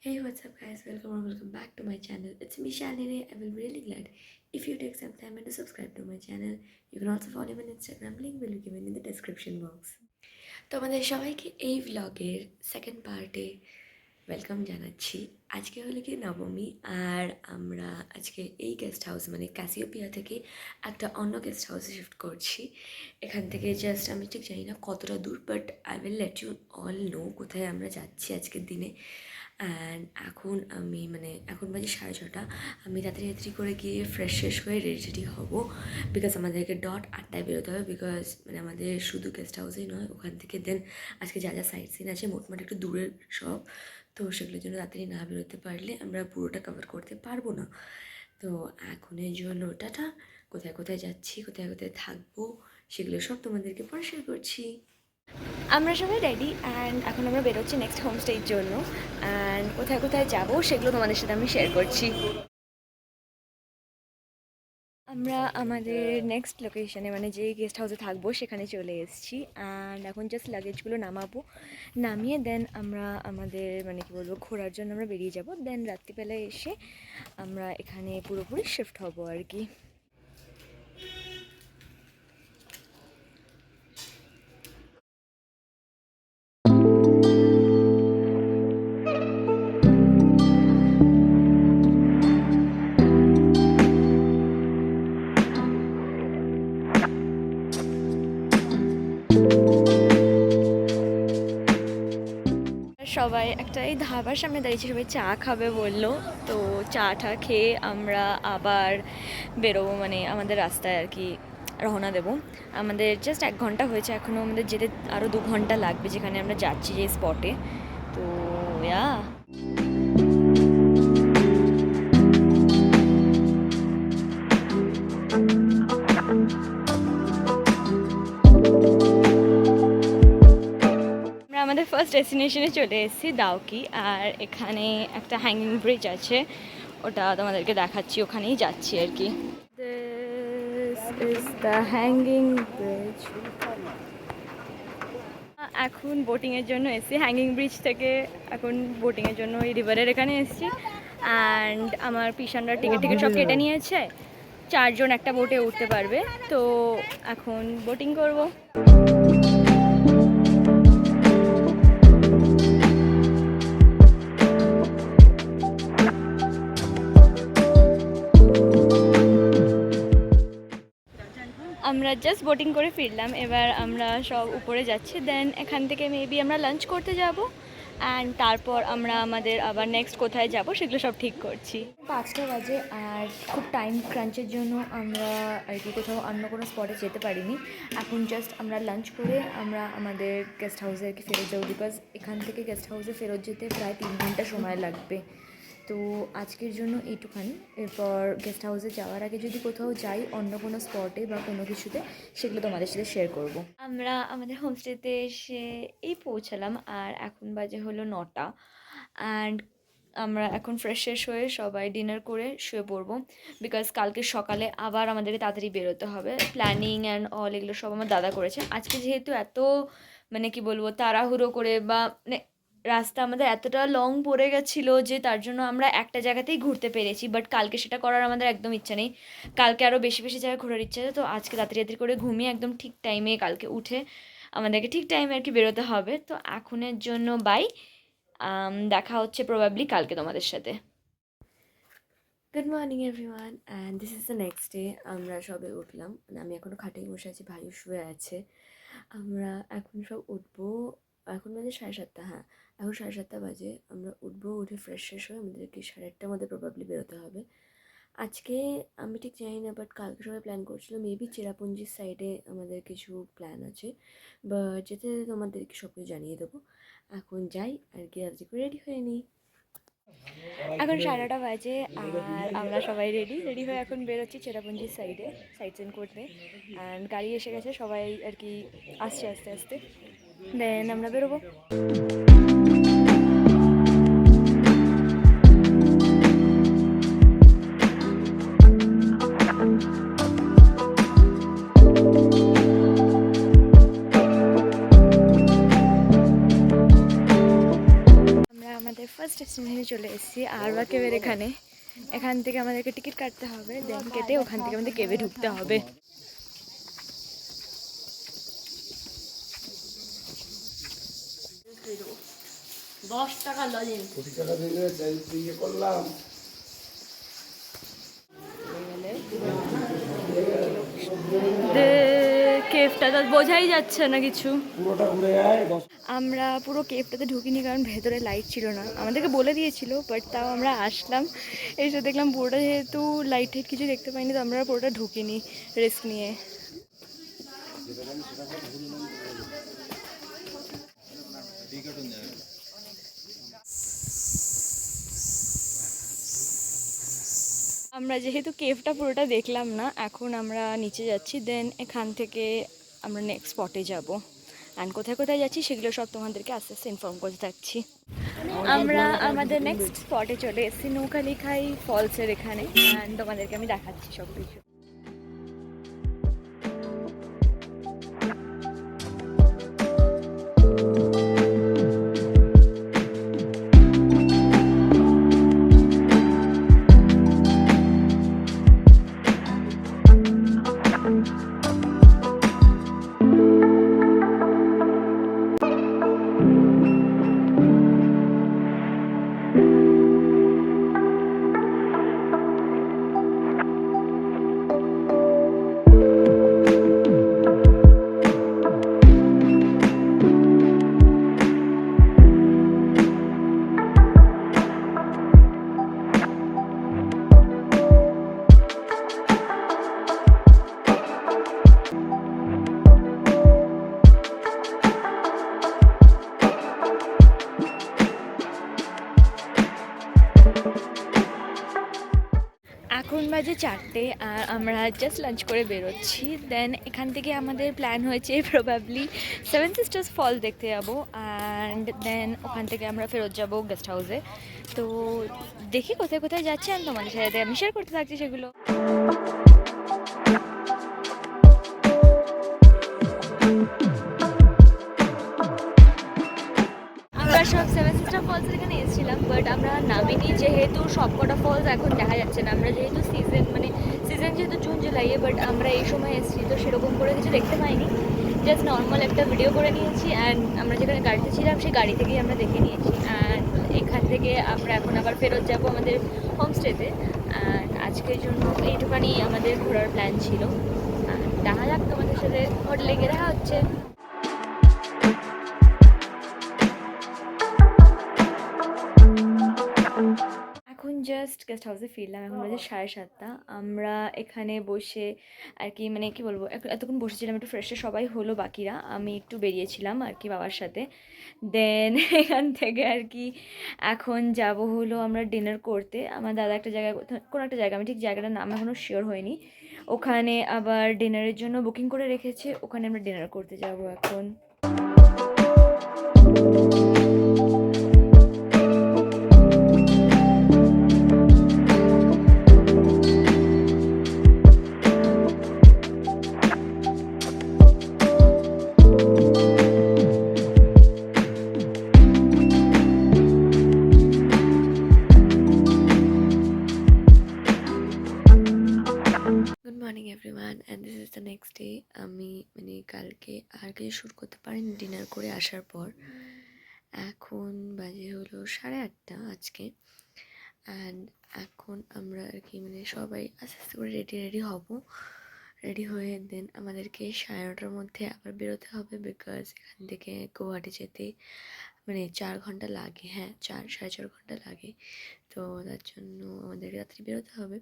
Hey, what's up, guys? Welcome back to my channel. It's me, Shalini. I will be really glad if you take some time and to subscribe to my channel. You can also follow me on Instagram. Link will be given in the description box. তো আমাদের সবাইকে এই ভ্লগের second পার্টে welcome জানাচ্ছি। আজকে হলো কি নবমী, আর আমরা আজকে এই গেস্ট হাউস মানে ক্যাসিওপিয়া থেকে একটা অন্য গেস্ট হাউসে শিফট করছি। এখান থেকে জাস্ট আমি ঠিক জানি না কতটা দূর, but I will let you all know কোথায় আমরা যাচ্ছি আজকের দিনে। অ্যান্ড এখন বাজে 6:30। আমি তাড়াতাড়ি করে গিয়ে ফ্রেশ হয়ে রেডি হব, বিকজ আমাদেরকে ডট 8টায় বেরোতে হবে। বিকজ আমাদের শুধু গেস্ট হাউসেই নয়, ওখান থেকে দেন আজকে যা সাইট সিন আছে মোটামুটি একটু দূরের সব, তো সেগুলোর জন্য তাড়াতাড়ি না বেরোতে পারলে আমরা পুরোটা কভার করতে পারবো না। তো এখনের জন্য টাটা। কোথায় কোথায় যাচ্ছি, কোথায় কোথায় থাকবো, সেগুলো সব তোমাদেরকে পরে শেয়ার করছি। আমরা সবাই রেডি অ্যান্ড এখন আমরা বেরোচ্ছি নেক্সট হোমস্টের জন্য। অ্যান্ড কোথায় কোথায় যাবো সেগুলো তোমাদের সাথে আমি শেয়ার করছি। আমরা আমাদের নেক্সট লোকেশনে মানে যেই গেস্ট হাউসে থাকবো সেখানে চলে এসেছি। অ্যান্ড এখন জাস্ট লাগেজগুলো নামিয়ে দেন আমরা আমাদের ঘোরার জন্য আমরা বেরিয়ে যাব। দেন রাত্রিবেলায় এসে আমরা এখানে পুরোপুরি শিফট হব আর কি। সবাই একটা এই ধাবার সামনে দাঁড়িয়েছি, সবাই চা খাবে বললো, তো চা খেয়ে আমরা আবার বেরোবো, মানে আমাদের রাস্তায় আর কি রওনা দেবো। আমাদের জাস্ট 1 ঘন্টা হয়েছে, এখনও আমাদের যেতে আরও 2 ঘন্টা লাগবে যেখানে আমরা যাচ্ছি যে স্পটে। তো ইয়া আমাদের ফার্স্ট ডেস্টিনেশনে চলে এসেছি, দাউকি। আর এখানে একটা হ্যাঙ্গিং ব্রিজ আছে, ওটা তোমাদেরকে দেখাচ্ছি, ওখানেই যাচ্ছি আর কি। This is the hanging bridge. এখন বোটিংয়ের জন্য এসেছি হ্যাঙ্গিং ব্রিজ থেকে, এখন বোটিংয়ের জন্য এই রিভারের এখানে এসেছি। অ্যান্ড আমার পিসানরা টিকিট সব কেটে নিয়েছে, 4 জন একটা বোটে উঠতে পারবে। তো এখন বোটিং করবো। আমরা জাস্ট বোটিং করে ফিরলাম, এবার আমরা সব উপরে যাচ্ছি। দেন এখান থেকে মেবি আমরা লাঞ্চ করতে যাব, অ্যান্ড তারপর আমরা আমাদের আবার নেক্সট কোথায় যাব সেগুলো সব ঠিক করছি। 5টা বাজে আর খুব টাইম ক্রাঞ্চের জন্য আমরা আর কি কোথাও অন্য কোনো স্পটে যেতে পারিনি। এখন জাস্ট আমরা লাঞ্চ করে আমরা আমাদের গেস্ট হাউসে আর কি ফেরত যাবো, বিকজ এখান থেকে গেস্ট হাউসে ফেরত যেতে প্রায় 3 ঘন্টা সময় লাগবে। তো আজকের জন্য এইটুখানি। এরপর গেস্ট হাউসে যাওয়ার আগে যদি কোথাও যাই অন্য কোনো স্পটে বা কোনো কিছুতে, সেগুলো তোমাদের সাথে শেয়ার করব। আমরা আমাদের হোমস্টেতে এসে এই পৌঁছালাম, আর এখন বাজে হলো 9টা। অ্যান্ড আমরা এখন ফ্রেশ হয়ে সবাই ডিনার করে শুয়ে পড়বো, বিকজ কালকে সকালে আবার আমাদেরকে তাড়াতাড়ি বেরোতে হবে। প্ল্যানিং অ্যান্ড অল এগুলো সব আমার দাদা করেছে। আজকে যেহেতু এত তাড়াহুড়ো করে বা রাস্তা আমাদের এতটা লং পড়ে গেছিলো যে তার জন্য আমরা একটা জায়গাতেই ঘুরতে পেরেছি, বাট কালকে সেটা করার আমাদের একদম ইচ্ছা নেই। কালকে আরও বেশি জায়গায় ঘোরার ইচ্ছা আছে। তো আজকে তাড়াতাড়ি করে ঘুমিয়ে একদম ঠিক টাইমে কালকে উঠে আমাদেরকে ঠিক টাইমে আর কি বেরোতে হবে। তো এখনের জন্য বাই, দেখা হচ্ছে প্রবাবলি কালকে তোমাদের সাথে। Good morning everyone, and this is the next day. আমরা সবে উঠলাম, মানে আমি এখনও খাটেই বসে আছি, ভাইও শুয়ে আছে। আমরা এখন সব উঠবো। এখন বাজে 7:30। হ্যাঁ, এখন 7:30 বাজে। আমরা উঠবো, উঠে ফ্রেশ হয়ে আমাদেরকে 8:30টার মধ্যে প্রবাবলি বেরোতে হবে। আজকে আমি ঠিক জানি না, বাট কালকে সবাই প্ল্যান করছিল মেবি চেরাপুঞ্জির সাইডে আমাদের কিছু প্ল্যান আছে, বাট যেতে তোমাদেরকে সব কিছু জানিয়ে দেবো। এখন যাই আর কি, আজকে রেডি হয়ে নিই। এখন 9:30 বাজে আর আমরা সবাই রেডি হয়ে এখন বেরোচ্ছি চেরাপুঞ্জির সাইডে সাইট সিন করতে। অ্যান্ড গাড়ি এসে গেছে, সবাই আর কি আসছে আস্তে আস্তে, দেন আমরা বেরোবো। ফার্স্ট ডেস্টিনেশনে চলে এসেছি আরবা কেভের এখানে। এখান থেকে আমাদেরকে টিকিট কাটতে হবে, দেন কেটে ওখান থেকে আমাদের কেভে ঢুকতে হবে। 10 টাকা লজেন্স। কোটি টাকা দিয়ে ইয়ে করলাম। কেভটা তো বোঝাই যাচ্ছে না কিছু। পুরোটা ঘুরে আয়। আমরা পুরো কেভটাতে ঢুকিনি কারণ ভেতরে লাইট ছিল না, আমাদেরকে বলে দিয়েছিল, বাট তাও আমরা আসলাম, এসে দেখলাম পুরোটা যেহেতু লাইট টাইট কিছু দেখতে পাইনি, তো আমরা পুরোটা ঢুকিনি রিস্ক নিয়ে। আমরা যেহেতু কেভটা পুরোটা দেখলাম না, এখন আমরা নিচে যাচ্ছি, দেন এখান থেকে আমরা নেক্সট স্পটে যাব। অ্যান্ড কোথায় কোথায় যাচ্ছি সেগুলো সব তোমাদেরকে আস্তে আস্তে ইনফর্ম করতে থাকছি। আমরা আমাদের নেক্সট স্পটে চলে এসেছি, নৌকালিখাই ফলসের এখানে, অ্যান্ড তোমাদেরকে আমি দেখাচ্ছি সব কিছু। এখন বাজে 4টে আর আমরা জাস্ট লাঞ্চ করে বেরোচ্ছি। দেন এখান থেকে আমাদের প্ল্যান হয়েছে প্রবাবলি সেভেন সিস্টার্স ফলস দেখতে যাবো, অ্যান্ড দেন ওখান থেকে আমরা ফেরত যাবো গেস্ট হাউসে। তো দেখি কোথায় কোথায় যাচ্ছি, আর তোমাদের সাথে আমি শেয়ার করতে থাকছি সেগুলো। আমরা সব সেভেন সিস্টার ফলসের এখানে এসেছিলাম, বাট আমরা নামিনি যেহেতু সবকটা ফলস এখন দেখা যাচ্ছে না। আমরা যেহেতু সিজন যেহেতু জুন জুলাইয়ে, বাট আমরা এই সময় এসেছি, তো সেরকম করে কিছু দেখতে পাইনি। জাস্ট নর্মাল একটা ভিডিও করে নিয়েছি, অ্যান্ড আমরা যেখানে গাড়িতে ছিলাম সেই গাড়ি থেকেই আমরা দেখে নিয়েছি। অ্যান্ড এখান থেকে আমরা এখন আবার ফেরত যাবো আমাদের হোমস্টেতে। অ্যান্ড আজকের জন্য এইটুখানি আমাদের ঘোরার প্ল্যান ছিল। দেখা যাক, তোমাদের সাথে হোটেলে গিয়ে দেখা হচ্ছে। এখন জাস্ট গেস্ট হাউসে ফিরলাম, এখন বাজে 7:30। আমরা এখানে বসে আর কি, মানে কি বলবো, এতক্ষণ বসেছিলাম, একটু ফ্রেশে সবাই হলো বাকিরা, আমি একটু বেরিয়েছিলাম আর কি বাবার সাথে। দেন এখান থেকে আর কি এখন যাব হলো আমরা ডিনার করতে। আমার দাদা একটা জায়গায়, কোনো একটা জায়গা, আমি ঠিক জায়গাটার নাম এখনও শিওর হয়নি, ওখানে আবার ডিনারের জন্য বুকিং করে রেখেছে, ওখানে আমরা ডিনার করতে যাব এখন। Good morning everyone, and this is the next day. আমি মানে কালকে আর কিছু শ্যুট করতে পারিনি ডিনার করে আসার পর। এখন বাজে হলো 8:30 আজকে, অ্যান্ড এখন আমরা আর কি মানে সবাই আস্তে আস্তে করে রেডি হব। রেডি হয়ে দেন আমাদেরকে 9:30টার মধ্যে আবার বেরোতে হবে, বিকজ এখান থেকে গুয়াহাটি যেতে মানে 4 ঘন্টা লাগে। হ্যাঁ, 4-4.5 ঘন্টা লাগে। তো তার জন্য আমাদেরকে রাত্রি বেরোতে হবে।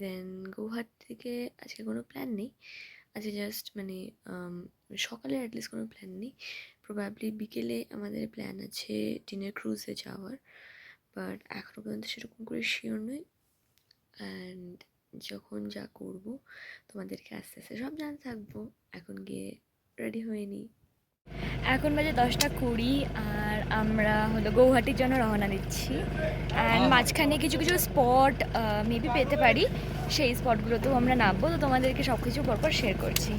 দেন গৌহাটি থেকে আজকে কোনো প্ল্যান নেই, আজকে জাস্ট মানে সকালে অ্যাটলিস্ট কোনো প্ল্যান নেই। প্রবাবলি বিকেলে আমাদের প্ল্যান আছে ডিনার ক্রুজে যাওয়ার, বাট এখনও পর্যন্ত সেরকম করে শিওর নই। অ্যান্ড যখন যা করব তোমাদেরকে আস্তে আস্তে সব জানতে থাকবো। এখন গিয়ে রেডি হয়ে নিই। এখন বাজে 10:20 আর আমরা হলো গৌহাটির জন্য রওনা দিচ্ছি। অ্যান্ড মাঝখানে কিছু কিছু স্পট মেবি পেতে পারি, সেই স্পটগুলোতেও আমরা নামবো, তো তোমাদেরকে সব কিছু পরপর শেয়ার করছি।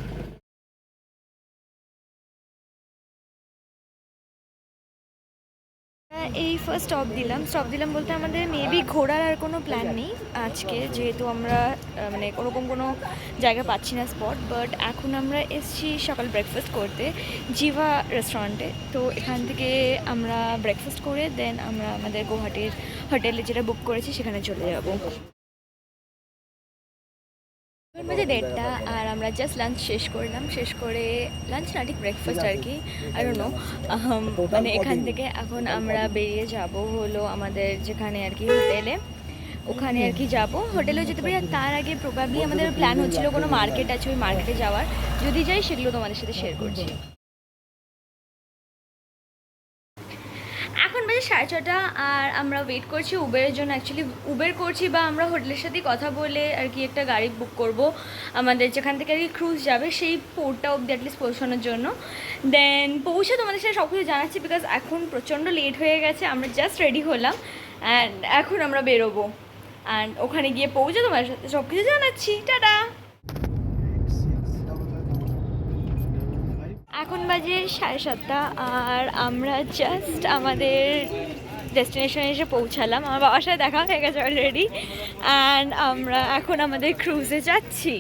এই ফার্স্ট স্টপ দিলাম বলতে আমাদের মেবি ঘোরার আর কোনো প্ল্যান নেই আজকে, যেহেতু আমরা মানে ওরকম কোনো জায়গা পাচ্ছি না স্পট। বাট এখন আমরা এসেছি সকাল ব্রেকফাস্ট করতে জিভা রেস্টুরেন্টে। তো এখান থেকে আমরা ব্রেকফাস্ট করে দেন আমরা আমাদের গুয়াহাটির হোটেলে যেটা বুক করেছি সেখানে চলে যাব। বাজে 1:30 আর আমরা জাস্ট লাঞ্চ শেষ করলাম, শেষ করে লাঞ্চ না ঠিক ব্রেকফাস্ট আর কি, আই ডোন্ট নো। মানে এখান থেকে এখন আমরা বেরিয়ে যাব হলো আমাদের যেখানে আর কি হোটেলে, ওখানে আর কি যাবো। হোটেলেও যেতে পারি, আর তার আগে প্রবাবলি আমাদের প্ল্যান হচ্ছিল কোনো মার্কেট আছে ওই মার্কেটে যাওয়ার, যদি যাই সেগুলো তোমাদের সাথে শেয়ার করছি। এখন বাজে 6:30 আর আমরা ওয়েট করছি উবেরের জন্য। অ্যাকচুয়ালি উবের করছি বা আমরা হোটেলের সাথে কথা বলে আর কি একটা গাড়ি বুক করব আমাদের যেখান থেকে আর কি ক্রুজ যাবে সেই পোর্টটা অবধি অ্যাটলিস্ট পৌঁছানোর জন্য। দেন পৌঁছে তোমাদের সাথে সব কিছু জানাচ্ছি, বিকজ এখন প্রচণ্ড লেট হয়ে গেছে। আমরা জাস্ট রেডি হলাম অ্যান্ড এখন আমরা বেরোবো, অ্যান্ড ওখানে গিয়ে পৌঁছে তোমাদের সাথে সব কিছু জানাচ্ছি। টাটা। এখন বাজে 7:30 আর আমরা জাস্ট আমাদের ডেস্টিনেশনে এসে পৌঁছালাম। আমার বাবার সাথে দেখা হয়ে গেছে অলরেডি, অ্যান্ড আমরা এখন আমাদের ক্রুজে যাচ্ছি।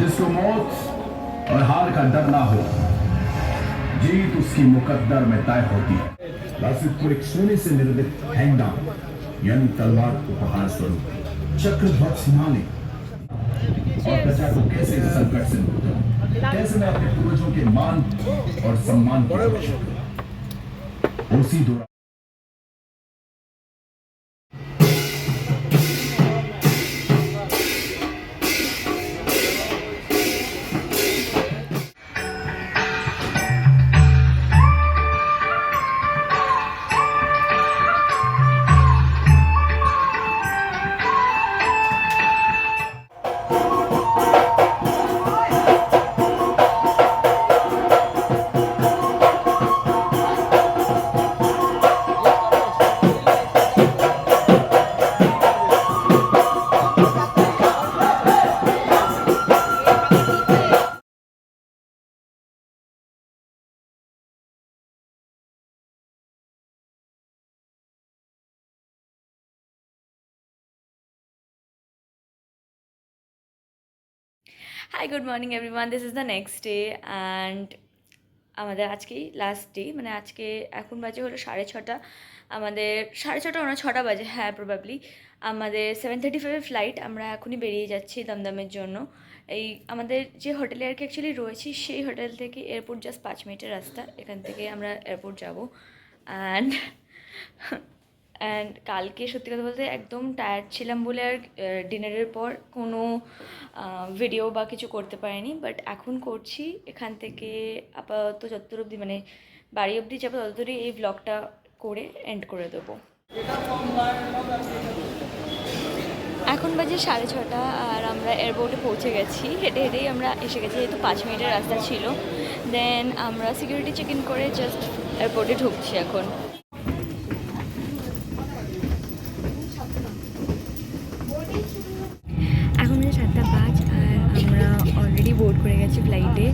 जिसको मौत और हार का डर ना हो, जीत उसकी मुकद्दर में तय होती है। लासित को एक सोने से निर्मित हैंगडाम यानी तलवार उपहार स्वरूप चक्रध्वज सिन्हा ने और प्रजा को कैसे इस संकट से मुक्त करूं, कैसे मैं अपने पूर्वजों के मान और सम्मान की रक्षा करूं। उसी दौरान hi good morning everyone, this is the next day and আমাদের আজকেই লাস্ট ডে। মানে আজকে এখন বাজে হলো 6:30, আমাদের 6:30 না 6টা বাজে, হ্যাঁ প্রবাবলি। আমাদের 7:35 ফ্লাইট। আমরা এখনই বেরিয়ে যাচ্ছি দমদমের জন্য। এই আমাদের যে হোটেলে আর কি অ্যাকচুয়ালি রয়েছি সেই হোটেল থেকে এয়ারপোর্ট জাস্ট 5 মিনিটের রাস্তা। এখান থেকে আমরা এয়ারপোর্ট যাব অ্যান্ড কালকে সত্যি কথা বলতে একদম টায়ার্ড ছিলাম বলে আর ডিনারের পর কোনো ভিডিও বা কিছু করতে পারিনি, বাট এখন করছি। এখান থেকে আপাতত যতদূর অবধি মানে বাড়ি অবধি যাবো ততদূরই এই ব্লগটা করে এন্ড করে দেবো। এখন বাজে 6:30 আর আমরা এয়ারপোর্টে পৌঁছে গেছি। হেঁটে হেঁটেই আমরা এসে গেছি, যেহেতু 5 মিনিটের রাস্তা ছিল। দেন আমরা সিকিউরিটি চেক ইন করে জাস্ট এয়ারপোর্টে ঢুকছি এখন। এখন 7:05 আর আমরা অলরেডি বোর্ড করে গেছি ফ্লাইটে।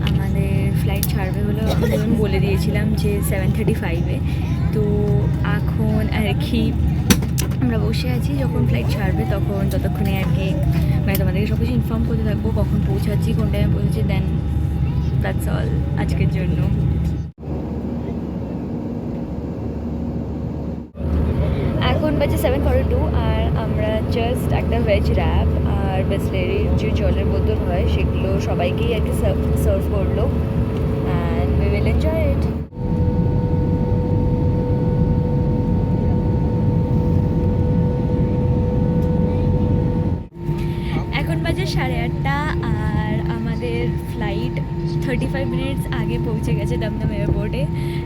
আমাদের ফ্লাইট ছাড়বে হলো আমি বলে দিয়েছিলাম যে 7:35-এ। তো এখন আর কি আমরা বসে আছি, যখন ফ্লাইট ছাড়বে তখন ততক্ষণে আর কি মানে তোমাদেরকে সব কিছু ইনফর্ম করতে থাকবো, কখন পৌঁছাচ্ছি, কোন টাইমে পৌঁছাচ্ছি। দেন দ্যাটস অল আজকের জন্য। এখন বাজে 7:42 আর আমরা জাস্ট একটা ভেজ র্যাপ আর বিসলেরির যে জলের বোতল হয় সেগুলো সবাইকেই আর কি সার্ভ করলো and we will enjoy it. এখন বাজে 8:30 আর আমাদের ফ্লাইট 35 মিনিটস আগে পৌঁছে গেছে দমদম এয়ারপোর্টে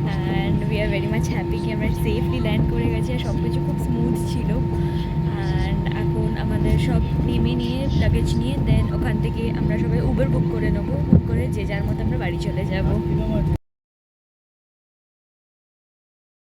and we are very much happy কি আমরা সেফলি ল্যান্ড করে গেছি আর সব কিছু খুব স্মুথ ছিল। অ্যান্ড এখন আমাদের সব নেমে নিয়ে লাগেজ নিয়ে দেন ওখান থেকে আমরা সবাই উবের বুক করে নেবো, বুক করে যে যার মতো আমরা বাড়ি চলে যাব।